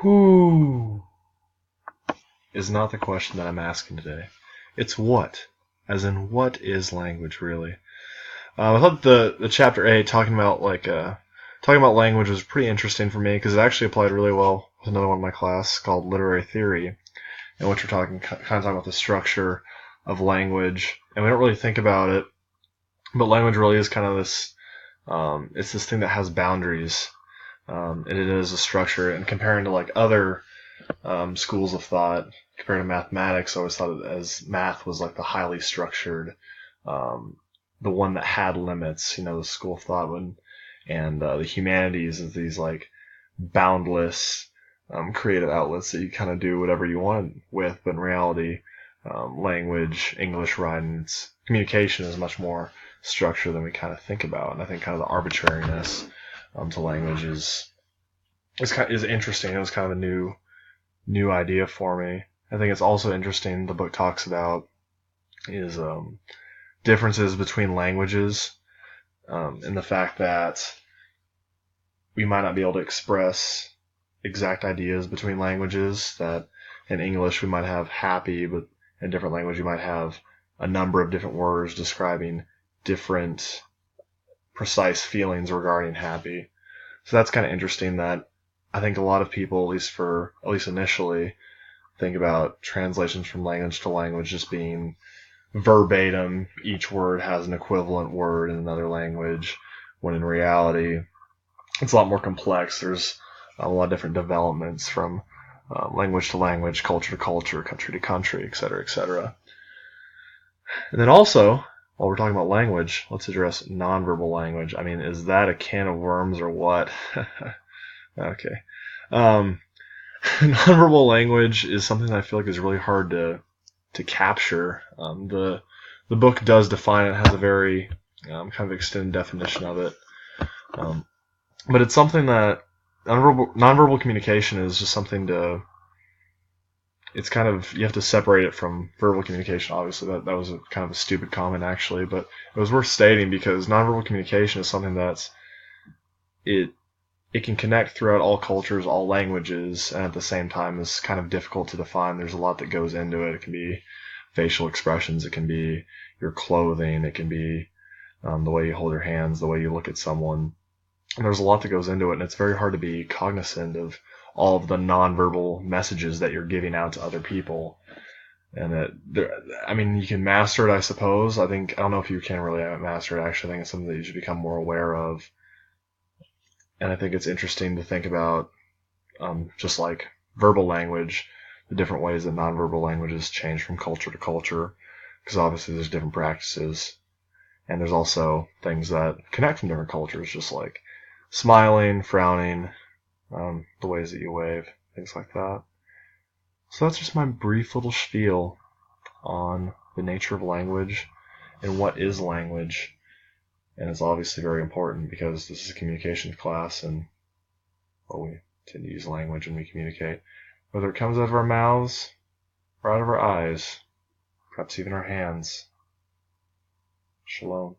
Who is not the question that I'm asking today. It's what, as in what is language really? I thought the chapter 8 talking about language was pretty interesting for me because it actually applied really well with another one in my class called literary theory, in which we're talking about the structure of language, and we don't really think about it, but language really is kind of this. It's this thing that has boundaries, and it is a structure. And comparing to like other schools of thought, compared to mathematics, I always thought of it as math was like the highly structured, the one that had limits. The school of thought and the humanities is these like boundless creative outlets that you kind of do whatever you want with. But in reality, language, English writing, communication is much more structured than we kind of think about. And I think kind of the arbitrariness to language is interesting. It was kind of a new idea for me. I think it's also interesting the book talks about is differences between languages, and the fact that we might not be able to express exact ideas between languages. That in English we might have happy, but in a different language you might have a number of different words describing different precise feelings regarding happy. So that's kind of interesting that I think a lot of people, at least initially, think about translations from language to language just being verbatim. Each word has an equivalent word in another language, when in reality, it's a lot more complex. There's a lot of different developments from language to language, culture to culture, country to country, etc., etc. And then also, while we're talking about language, let's address nonverbal language. I mean, is that a can of worms or what? Okay. Nonverbal language is something that I feel like is really hard to capture. The book does define it, has a very kind of extended definition of it. But it's something that nonverbal communication is just something it's kind of, you have to separate it from verbal communication. Obviously, that was kind of a stupid comment actually, but it was worth stating because nonverbal communication is something it can connect throughout all cultures, all languages, and at the same time is kind of difficult to define. There's a lot that goes into it. It can be facial expressions, it can be your clothing, it can be the way you hold your hands, the way you look at someone. And there's a lot that goes into it, and it's very hard to be cognizant of all of the nonverbal messages that you're giving out to other people. And you can master it, I suppose. I don't know if you can really master it, actually. I think it's something that you should become more aware of. And I think it's interesting to think about, just like verbal language, the different ways that nonverbal languages change from culture to culture, because obviously there's different practices. And there's also things that connect from different cultures, just like smiling, frowning, the ways that you wave, things like that. So that's just my brief little spiel on the nature of language and what is language. And it's obviously very important because this is a communications class, and we tend to use language when we communicate, whether it comes out of our mouths or out of our eyes, perhaps even our hands. Shalom.